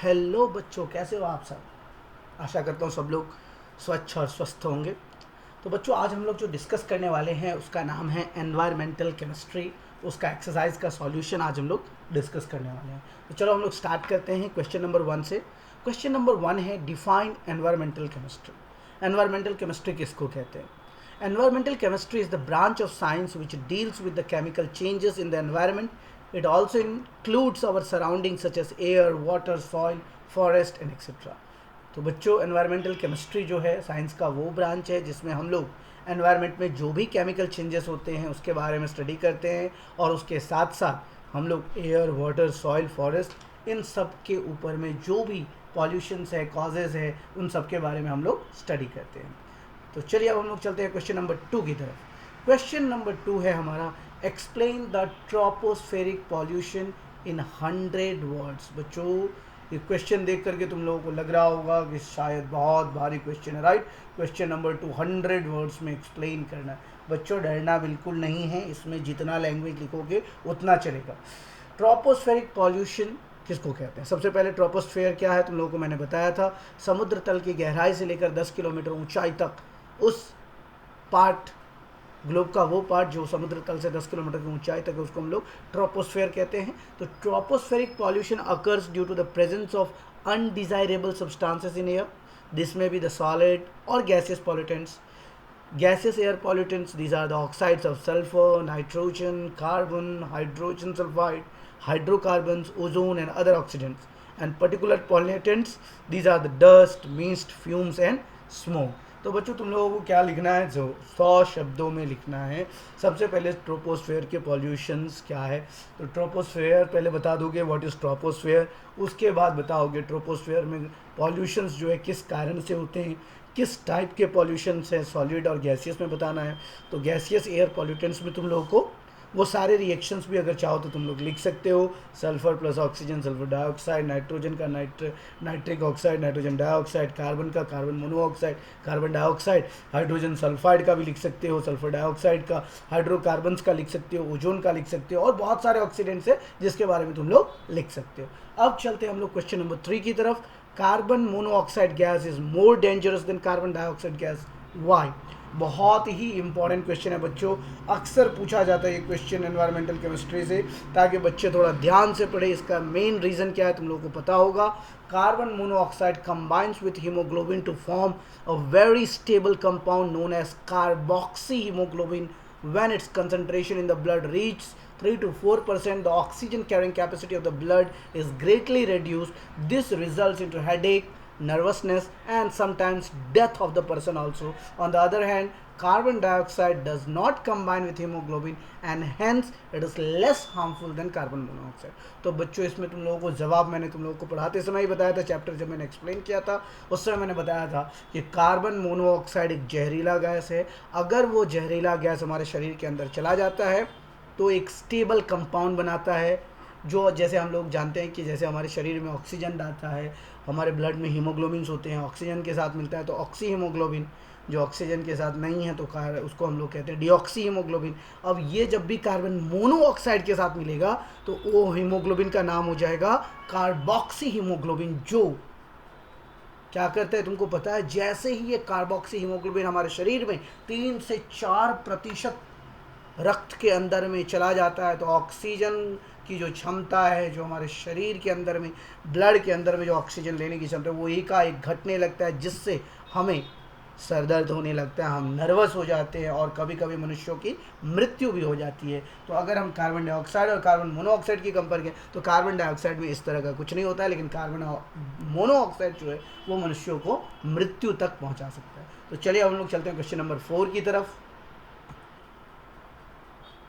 Hello बच्चों, कैसे हो आप सब। आशा करता हूँ सब लोग स्वच्छ और स्वस्थ होंगे। तो बच्चों, आज हम लोग जो डिस्कस करने वाले हैं उसका नाम है एनवायरमेंटल केमिस्ट्री। उसका एक्सरसाइज का सॉल्यूशन आज हम लोग डिस्कस करने वाले हैं। तो चलो हम लोग स्टार्ट करते हैं क्वेश्चन नंबर 1 से। क्वेश्चन नंबर 1 है, define environmental chemistry. Environmental chemistry किसको कहते हैं? Environmental chemistry is the branch of science which deals with the chemical changes in the environment. It also includes our surroundings such as air, water, soil, forest and etc. तो बच्चों, environmental chemistry जो है science का वो branch है जिसमें हम लोग एनवायरनमेंट में जो भी केमिकल चेंजेस होते हैं उसके बारे में स्टडी करते हैं, और उसके साथ साथ हम लोग एयर, वाटर, सॉइल, फॉरेस्ट, इन सब के ऊपर में जो भी पॉल्यूशंस है, कॉजेज़ है, उन सब के बारे में हम लोग स्टडी करते हैं। तो चलिए अब हम लोग चलते हैं क्वेश्चन नंबर 2 की तरफ। क्वेश्चन नंबर 2 है हमारा, explain the tropospheric pollution in 100 words. बच्चों, ये क्वेश्चन देख करके तुम लोगों को लग रहा होगा कि शायद बहुत भारी क्वेश्चन है, राइट। क्वेश्चन नंबर 200 वर्ड्स में एक्सप्लेन करना है। बच्चों, डरना बिल्कुल नहीं है, इसमें जितना लैंग्वेज लिखोगे उतना चलेगा। ट्रोपोस्फेरिक पॉल्यूशन किसको कहते हैं? सबसे पहले ट्रोपोस्फेयर क्या है तुम लोगों को मैंने बताया था। समुद्र तल की गहराई से लेकर 10 किलोमीटर ऊंचाई तक उस पार्ट, ग्लोब का वो पार्ट जो समुद्र तल से 10 किलोमीटर की ऊंचाई तक है, उसको हम लोग ट्रोपोस्फेयर कहते हैं। तो tropospheric pollution occurs due to the presence of undesirable substances in air. This may be the solid और gaseous pollutants. Gaseous air pollutants, these are the oxides of sulfur, nitrogen, carbon, hydrogen sulfide, hydrocarbons, ozone and other oxidants. And particular pollutants, these are the dust, mist, fumes and smoke. तो बच्चों, तुम लोगों को क्या लिखना है? जो 100 शब्दों में लिखना है। सबसे पहले ट्रोपोस्फेयर के पॉल्यूशंस क्या है। तो ट्रोपोस्फेयर पहले बता दोगे व्हाट इज़ ट्रोपोस्फेयर, उसके बाद बताओगे ट्रोपोस्फेयर में पॉल्यूशंस जो है किस कारण से होते हैं, किस टाइप के पॉल्यूशंस हैं, सॉलिड और गैसियस में बताना है। तो गैसियस एयर पॉल्यूटेंट्स में तुम लोगों को वो सारे रिएक्शंस भी अगर चाहो तो तुम लोग लिख सकते हो। Sulphur plus oxygen, sulphur dioxide, nitrogen का nitric oxide, nitrogen dioxide, carbon का carbon monoxide, carbon dioxide, hydrogen sulphide का भी लिख सकते हो, सल्फर डाइऑक्साइड का, हाइड्रोकार्बन्स का लिख सकते हो, ओजोन का लिख सकते हो, और बहुत सारे ऑक्सीडेंट्स है जिसके बारे में तुम लोग लिख सकते हो। अब चलते हैं हम लोग क्वेश्चन नंबर 3 की तरफ। Carbon monoxide gas is more dangerous than carbon dioxide gas, why? बहुत ही इंपॉर्टेंट क्वेश्चन है बच्चों, अक्सर पूछा जाता है ये क्वेश्चन एनवायरमेंटल केमिस्ट्री से, ताकि बच्चे थोड़ा ध्यान से पढ़े। इसका मेन रीज़न क्या है तुम लोगों को पता होगा। Carbon monoxide combines with haemoglobin to form a very stable compound known as carboxyhaemoglobin. When its concentration in the blood reaches 3 to 4%, the oxygen carrying capacity of the blood is greatly reduced. This results into headache, nervousness and sometimes death of the person also. On the other hand, carbon dioxide does not combine with hemoglobin and hence it is less harmful than carbon monoxide. तो बच्चों, इसमें तुम लोगों को जवाब मैंने तुम लोगों को पढ़ाते समय ही बताया था, चैप्टर जब मैंने एक्सप्लेन किया था उस समय मैंने बताया था कि कार्बन मोनोऑक्साइड एक जहरीला गैस है। अगर वो जहरीला गैस हमारे शरीर के अंदर चला जाता है तो एक स्टेबल कंपाउंड बनाता है, जो जैसे हम लोग जानते हैं कि जैसे हमारे शरीर में ऑक्सीजन डालता है, हमारे ब्लड में हीमोग्लोबिन्स होते हैं, ऑक्सीजन के साथ मिलता है तो ऑक्सी हीमोग्लोबिन, जो ऑक्सीजन के साथ नहीं है तो उसको हम लोग कहते हैं डीऑक्सी हीमोग्लोबिन। अब ये जब भी कार्बन मोनोऑक्साइड के साथ मिलेगा तो वो हीमोग्लोबिन का नाम हो जाएगा कार्बोक्सी हीमोग्लोबिन। जो क्या करता है तुमको पता है? जैसे ही ये कार्बोक्सी हीमोग्लोबिन हमारे शरीर में 3 से 4% रक्त के अंदर में चला जाता है तो ऑक्सीजन की जो क्षमता है, जो हमारे शरीर के अंदर में, ब्लड के अंदर में जो ऑक्सीजन लेने की क्षमता है वो एक घटने लगता है, जिससे हमें सर दर्द होने लगता है, हम नर्वस हो जाते हैं और कभी कभी मनुष्यों की मृत्यु भी हो जाती है। तो अगर हम कार्बन डाइऑक्साइड और कार्बन मोनोऑक्साइड की कंपेयर करें तो कार्बन डाइऑक्साइड में इस तरह का कुछ नहीं होता है, लेकिन कार्बन मोनोऑक्साइड जो है वो मनुष्यों को मृत्यु तक पहुंचा सकता है। तो चलिए अब हम लोग चलते हैं क्वेश्चन नंबर 4 की तरफ।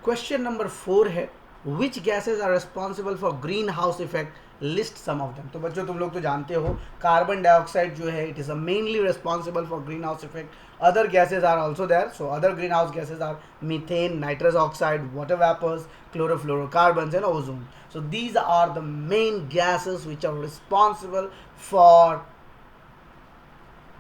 क्वेश्चन नंबर 4 है, which gases are responsible for green house effect, list some of them. तो बच्चों, तुम लोग तो जानते हो कार्बन डाइऑक्साइड जो है it is mainly responsible for green house effect. Other gases are also there. So other greenhouse gases are methane, nitrous oxide, water vapours, chlorofluorocarbons and ozone. So these are the main gases which are responsible for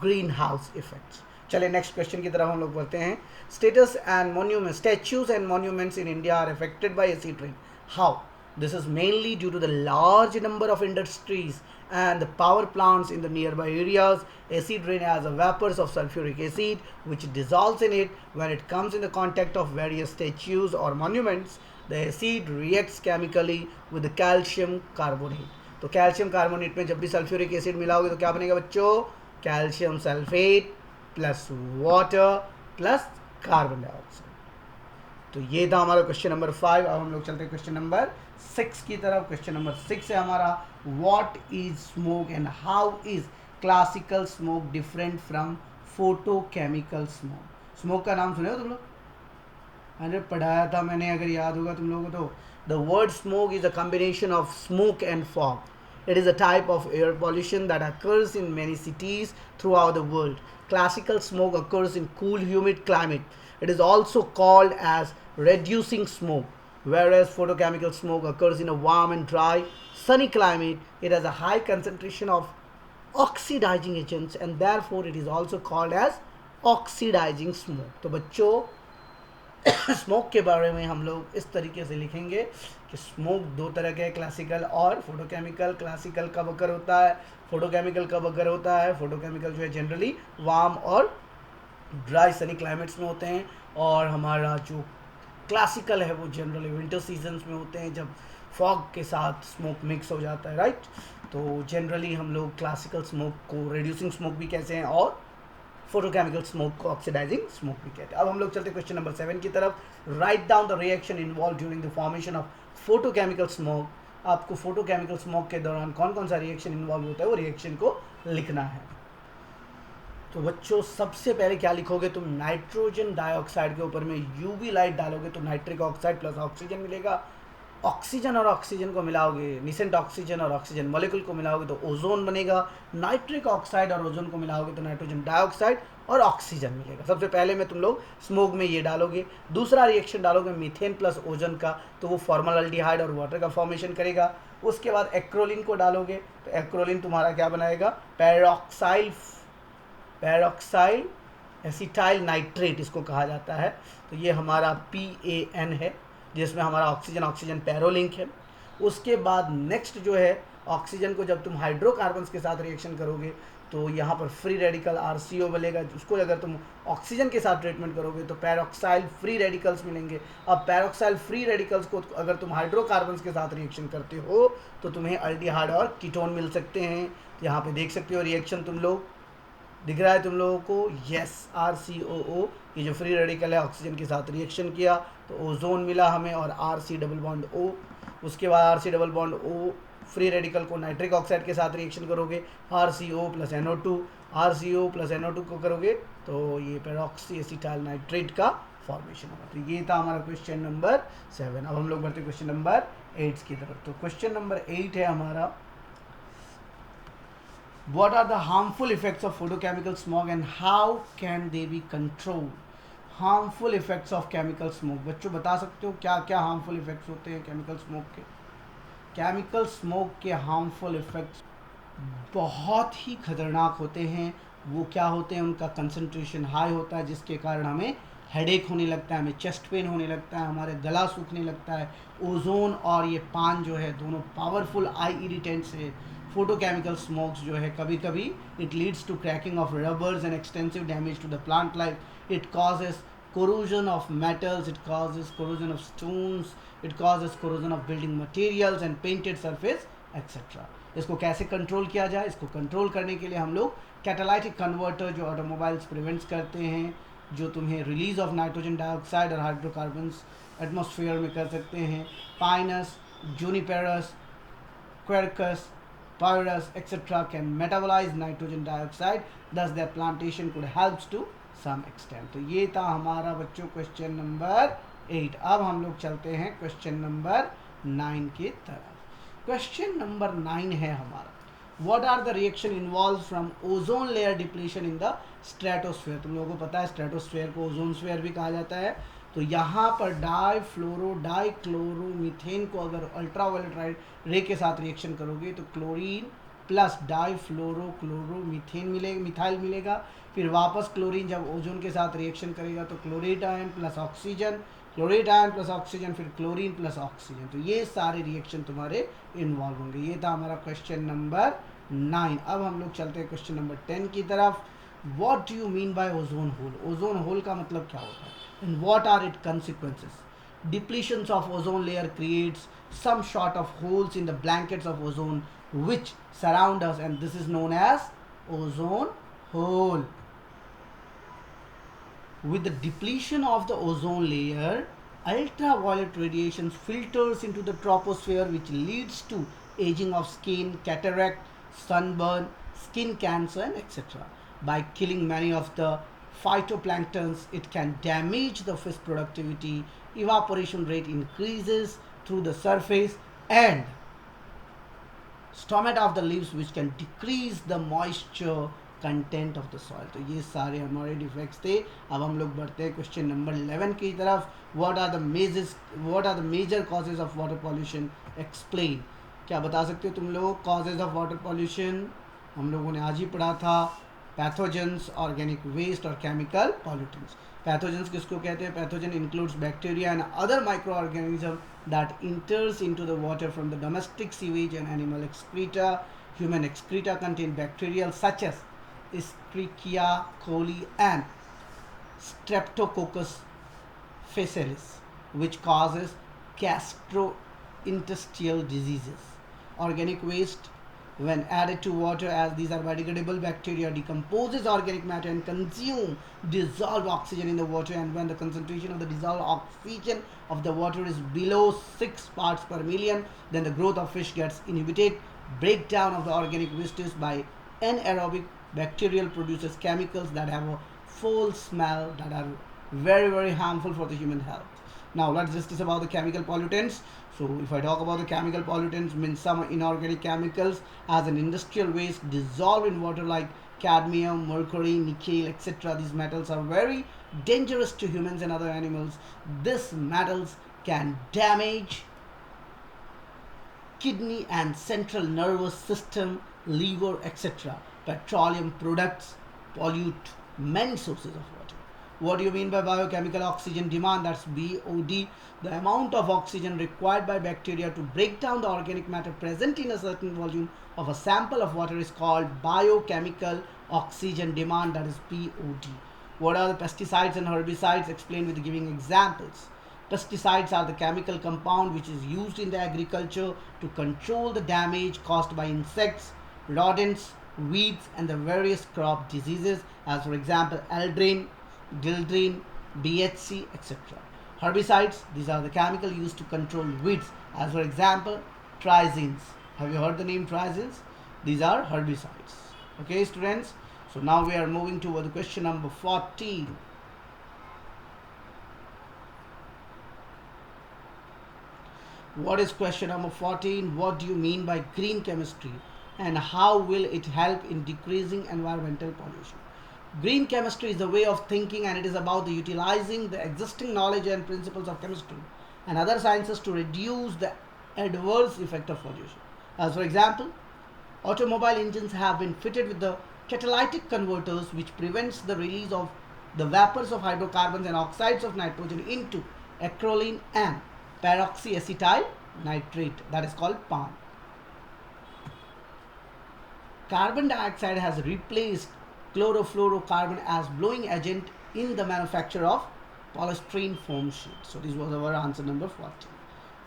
green house effects. चलिए next question की तरफ हम लोग बढ़ते हैं। Statues and monument, statues and monuments in India are affected by acid rain, how? This is mainly due to the large number of industries and the power plants in the nearby areas. Acid rain has a vapors of sulfuric acid which dissolves in it. When it comes in the contact of various statues or monuments, the acid reacts chemically with the calcium carbonate. तो calcium carbonate में जब भी sulphuric acid मिलाओगे तो क्या बनेगा बच्चों? Calcium sulphate plus water plus carbon dioxide. तो ये था हमारा क्वेश्चन नंबर 5। अब हम लोग चलते हैं क्वेश्चन नंबर 6 की तरफ। क्वेश्चन नंबर 6 है हमारा, what is smoke and how is classical smoke different from photochemical smoke. Smoke का नाम सुने हो तुम लोग? अरे पढ़ाया था मैंने, अगर याद होगा तुम लोगों को तो। The word smoke is a combination of smoke and fog. It is a type of air pollution that occurs in many cities throughout the world. Classical smoke occurs in cool, humid climate. It is also called as reducing smoke, whereas photochemical smoke occurs in a warm and dry, sunny climate. It has a high concentration of oxidizing agents and therefore it is also called as oxidizing smoke. तो बच्चों smoke के बारे में हम लोग इस तरीके से लिखेंगे कि स्मोक दो तरह के, क्लासिकल और फोटोकेमिकल। क्लासिकल कब अकर होता है, फोटोकेमिकल कब अकर होता है? फोटोकेमिकल जो है जनरली वार्म और ड्राई सनी क्लाइमेट्स में होते हैं, और हमारा जो क्लासिकल है वो जनरली विंटर सीजन्स में होते हैं जब फॉग के साथ स्मोक मिक्स हो जाता है, राइट। तो जनरली हम लोग क्लासिकल स्मोक को रेड्यूसिंग स्मोक भी कहते हैं और फोटोकेमिकल स्मोक को ऑक्सीडाइजिंग स्मोक भी कहते हैं। अब हम लोग चलते हैं क्वेश्चन नंबर 7 की तरफ। Write down the reaction involve during the formation of photochemical smoke. आपको फोटोकेमिकल स्मोक के दौरान कौन कौन सा रिएक्शन इन्वॉल्व होता है वो रिएक्शन को लिखना है। तो बच्चों सबसे पहले क्या लिखोगे तुम? नाइट्रोजन डाइऑक्साइड के ऊपर में यूवी लाइट डालोगे तो नाइट्रिक ऑक्साइड प्लस ऑक्सीजन मिलेगा। ऑक्सीजन और ऑक्सीजन को मिलाओगे, निसेंट ऑक्सीजन और ऑक्सीजन मॉलिक्यूल को मिलाओगे तो ओजोन बनेगा। नाइट्रिक ऑक्साइड और ओजोन को मिलाओगे तो नाइट्रोजन डाइऑक्साइड और ऑक्सीजन मिलेगा। सबसे पहले में तुम लोग स्मोक में ये डालोगे। दूसरा रिएक्शन डालोगे मीथेन प्लस ओजोन का, तो वो फॉर्मल्डिहाइड और वाटर का फॉर्मेशन करेगा। उसके बाद एक्रोलिन को डालोगे तो एक्रोलिन तुम्हारा क्या बनाएगा? पैरोक्साइल एसिटाइल नाइट्रेट इसको कहा जाता है। तो ये हमारा PAN है जिसमें हमारा ऑक्सीजन ऑक्सीजन पैरोलिंक है। उसके बाद नेक्स्ट जो है ऑक्सीजन को जब तुम हाइड्रोकार्बन्स के साथ रिएक्शन करोगे तो यहाँ पर फ्री रेडिकल RCO मिलेगा। उसको अगर तुम ऑक्सीजन के साथ ट्रीटमेंट करोगे तो पैरोक्साइल फ्री रेडिकल्स मिलेंगे। अब पैरोक्साइल फ्री रेडिकल्स को अगर तुम हाइड्रोकार्बन्स के साथ रिएक्शन करते हो तो तुम्हें अल्डिहाइड और कीटोन मिल सकते हैं। यहाँ पे देख सकते हो रिएक्शन तुम लोग, दिख रहा है तुम लोगों को? यस, RCOO, ये जो फ्री रेडिकल है ऑक्सीजन के साथ रिएक्शन किया तो ओजोन मिला हमें और RC डबल बॉन्ड O। उसके बाद RC double bond O free radical को नाइट्रिक ऑक्साइड के साथ रिएक्शन करोगे, RCO plus NO2, RCO plus NO2 को करोगे तो ये पेरोक्सी एसिटाइल नाइट्रेट का फॉर्मेशन होगा। तो ये था हमारा क्वेश्चन नंबर 7। अब हम लोग बढ़ते क्वेश्चन नंबर 8 की तरफ। तो क्वेश्चन नंबर 8 है हमारा, what are the harmful effects of photochemical smog and how can they be controlled? Harmful effects of chemical smoke. बच्चों बता सकते हो क्या क्या हार्मफुल इफेक्ट्स होते हैं केमिकल स्मोक के? केमिकल स्मोक के हार्मफुल इफेक्ट्स बहुत ही खतरनाक होते हैं। वो क्या होते हैं? उनका कंसंट्रेशन हाई होता है जिसके कारण हमें हेडेक होने लगता है, हमें चेस्ट पेन होने लगता है, हमारे गला सूखने लगता है। ओजोन और ये पान जो है दोनों पावरफुल आई इरिटेंट्स है। फोटोकेमिकल स्मोक्स जो है कभी कभी it leads to cracking of rubbers and extensive damage to the plant life. It causes corrosion of metals, it causes corrosion of stones, it causes corrosion of building materials and painted surface etc. इसको कैसे control किया जाए? इसको control करने के लिए हम लोग कैटालाइटिक कन्वर्टर जो ऑटोमोबाइल्स प्रिवेंट्स करते हैं, जो तुम्हें रिलीज ऑफ नाइट्रोजन डाइऑक्साइड और हाइड्रोकार्बन्स एटमॉस्फेयर में कर सकते हैं। पाइनस, जूनिपेरस, क्वेरकस, Pyrus etc. can metabolize nitrogen dioxide, thus their plantation could help to some extent. तो ये था हमारा बच्चों क्वेश्चन नंबर 8। अब हम लोग चलते हैं क्वेश्चन नंबर 9 की तरफ। क्वेश्चन नंबर 9 है हमारा, What are the reaction involved from ozone layer depletion in the stratosphere? तुम लोगों को पता है स्ट्रेटोस्फेयर को ओजोन स्फेयर भी कहा जाता है। तो यहाँ पर डाइक्लोरोमीथेन को अगर अल्ट्रावायलेट रे के साथ रिएक्शन करोगे तो क्लोरीन प्लस डाइफ्लोरोक्लोरोमीथेन मिथाइल मिलेगा। फिर वापस क्लोरीन जब ओजोन के साथ रिएक्शन करेगा तो chlorine plus oxygen chlorate ion plus oxygen, फिर क्लोरीन प्लस ऑक्सीजन। तो ये सारे रिएक्शन तुम्हारे इन्वॉल्व होंगे। ये था हमारा क्वेश्चन नंबर 9। अब हम लोग चलते हैं क्वेश्चन नंबर 10 की तरफ। What do you mean by ozone hole? Ozone hole का मतलब क्या होता है and what are it consequences? Depletions of ozone layer creates some sort of holes in the blankets of ozone which surround us, and this is known as ozone hole. With the depletion of the ozone layer, ultraviolet radiation filters into the troposphere, which leads to aging of skin, cataract, sunburn, skin cancer, and etc. By killing many of the phytoplanktons, it can damage the fish productivity, evaporation rate increases through the surface, and stomata of the leaves, which can decrease the moisture content of the soil. तो ये सारे हमारे defects थे। अब हम लोग बढ़ते हैं क्वेश्चन नंबर 11 की तरफ। What are the major causes of water pollution? Explain. क्या बता सकते हो तुम लोग कॉजेज ऑफ वाटर पॉल्यूशन? हम लोगों ने आज ही पढ़ा था पैथोजेंस, ऑर्गेनिक वेस्ट और केमिकल पॉल्यूटेंट्स। पैथोजेंस किसको कहते हैं? Pathogen includes bacteria and other micro organism that इंटर्स into the water from the domestic sewage and animal excreta. Human excreta contain bacterial such as Escherichia coli and Streptococcus faecalis, which causes gastrointestinal diseases. Organic waste, when added to water, as these are biodegradable bacteria, decomposes organic matter and consume dissolved oxygen in the water, and when the concentration of the dissolved oxygen of the water is below 6 parts per million, then the growth of fish gets inhibited. Breakdown of the organic wastes by anaerobic bacterial produces chemicals that have a foul smell that are very, very harmful for the human health. Now let's discuss about the chemical pollutants. So if I talk about the chemical pollutants, means some inorganic chemicals as an industrial waste dissolved in water like cadmium, mercury, nickel, etc. These metals are very dangerous to humans and other animals. These metals can damage kidney and central nervous system, liver, etc. Petroleum products pollute many sources of water. What do you mean by biochemical oxygen demand? That's BOD. The amount of oxygen required by bacteria to break down the organic matter present in a certain volume of a sample of water is called biochemical oxygen demand, that is BOD. What are the pesticides and herbicides? Explained with giving examples. Pesticides are the chemical compound which is used in the agriculture to control the damage caused by insects, rodents, weeds, and the various crop diseases, as for example Aldrin, Dildrin, BHC, etc. Herbicides, these are the chemical used to control weeds, as for example triazines. Have you heard the name triazines? These are herbicides. Okay, students. So now we are moving to the question number 14. What is question number 14? What do you mean by green chemistry and how will it help in decreasing environmental pollution? Green chemistry is a way of thinking, and it is about the utilizing the existing knowledge and principles of chemistry and other sciences to reduce the adverse effect of pollution. As for example, automobile engines have been fitted with the catalytic converters which prevents the release of the vapors of hydrocarbons and oxides of nitrogen into acrolein and peroxyacetyl nitrate, that is called PAN. Carbon dioxide has replaced chlorofluorocarbon as blowing agent in the manufacture of polystyrene foam sheet. So this was our answer number 14.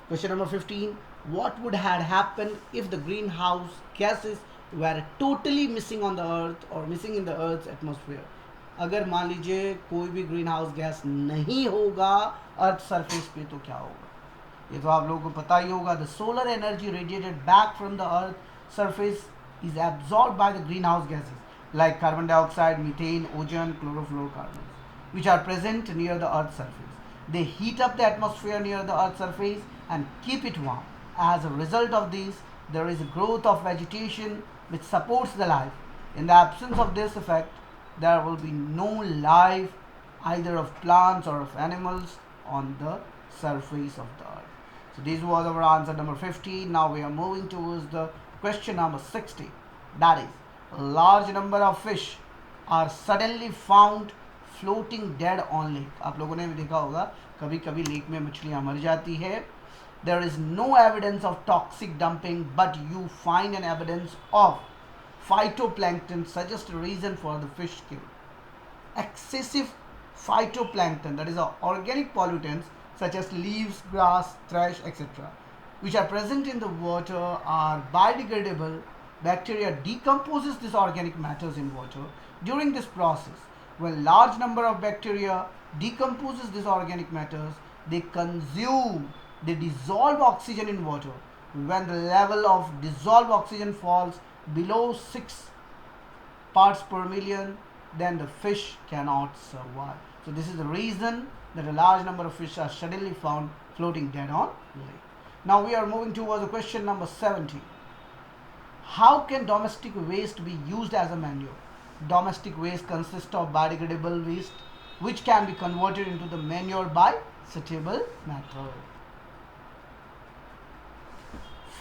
Question number 15. What would have happened if the greenhouse gases were totally missing on the earth or missing in the earth's atmosphere? अगर मान लीजिए कोई भी green house gas नहीं होगा earth surface पे तो क्या होगा? ये तो आप लोगों को पता ही होगा. The solar energy radiated back from the earth surface is absorbed by the greenhouse gases like carbon dioxide, methane, ozone, chlorofluorocarbons, which are present near the earth's surface. They heat up the atmosphere near the earth's surface and keep it warm. As a result of this, there is a growth of vegetation which supports the life. In the absence of this effect, there will be no life either of plants or of animals on the surface of the earth. So this was our answer number 15. Now we are moving towards the question number 16. That is, a large number of fish are suddenly found floating dead on lake. आप लोगों ने भी देखा होगा कभी कभी lake में मछलियाँ मर जाती है। There is no evidence of toxic dumping but you find an evidence of phytoplankton suggest a reason for the fish kill. Excessive phytoplankton, that is organic pollutants such as leaves, grass, trash, etc., which are present in the water are biodegradable. Bacteria decomposes these organic matters in water. During this process, when large number of bacteria decomposes these organic matters, they dissolve oxygen in water. When the level of dissolved oxygen falls below 6 parts per million, then the fish cannot survive. So this is the reason that a large number of fish are suddenly found floating dead on lake. Now we are moving towards the question number 70. How can domestic waste be used as a manure? Domestic waste consists of biodegradable waste which can be converted into the manure by suitable method.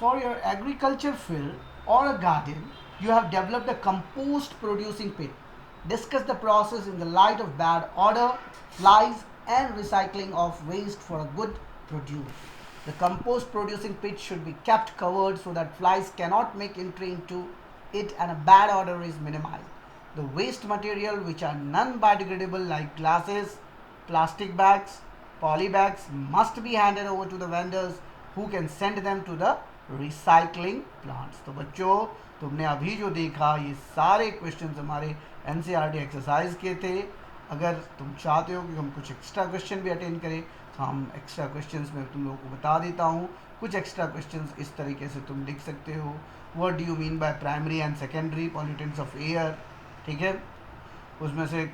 For your agriculture field or a garden, you have developed a compost producing pit. Discuss the process in the light of bad odor, flies, and recycling of waste for a good produce. The compost producing pit should be kept covered so that flies cannot make entry into it and a bad odor is minimized. The waste material which are non-biodegradable like glasses, plastic bags, poly bags must be handed over to the vendors who can send them to the recycling plants. तो बच्चों तुमने अभी जो देखा ये सारे questions हमारे NCERT exercise के थे। अगर तुम चाहते हो कि हम कुछ एक्स्ट्रा क्वेश्चन भी अटेंड करें तो हम एक्स्ट्रा क्वेश्चंस में तुम लोगों को बता देता हूँ। कुछ एक्स्ट्रा क्वेश्चंस इस तरीके से तुम लिख सकते हो। What do you mean by primary and secondary pollutants of air, ठीक है। उसमें से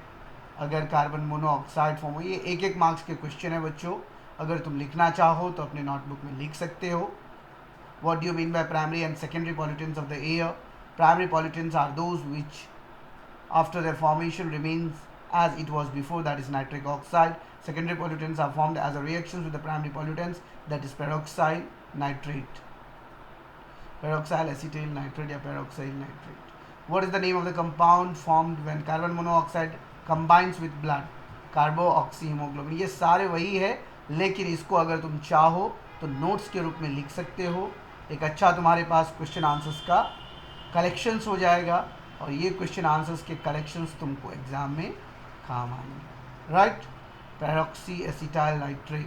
अगर कार्बन मोनोऑक्साइड फॉर्म हो, ये एक मार्क्स के क्वेश्चन है बच्चों। अगर तुम लिखना चाहो तो अपने नोटबुक में लिख सकते हो। What do you mean by primary and secondary pollutants of the air? Primary pollutants are those which after their formation remains as it was before, that is nitric oxide. Secondary pollutants are formed as a reactions with the primary pollutants, that is peroxide nitrate, peroxyl acetyl nitrate या peroxyl nitrate. What is the name of the compound formed when carbon monoxide combines with blood? कार्बोऑक्सीहीमोग्लोबिन। ये सारे वही है, लेकिन इसको अगर तुम चाहो तो नोट्स के रूप में लिख सकते हो। एक अच्छा तुम्हारे पास क्वेश्चन आंसर्स का कलेक्शंस हो जाएगा और ये क्वेश्चन आंसर्स के कलेक्शंस तुमको एग्जाम में काम आएंगे, right. Peroxy acetyl nitrate,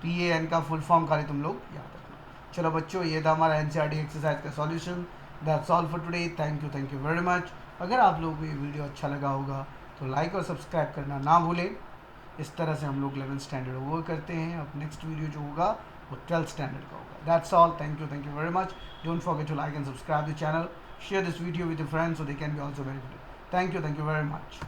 PAN का फुल फॉर्म खाली तुम लोग याद रखना। चलो बच्चों, ये था हमारा एनसीईआरटी एक्सरसाइज का solution. That's all for today. Thank you very much. अगर आप लोगों को ये वीडियो अच्छा लगा होगा तो लाइक और सब्सक्राइब करना ना भूलें। इस तरह से हम लोग 11th स्टैंडर्ड वर्क करते हैं। अब नेक्स्ट वीडियो जो होगा वो 12th स्टैंडर्ड का होगा। That's all. Thank you very much. Don't forget to like and subscribe the channel. Share this video with your friends so they can be also benefited. Thank you very much.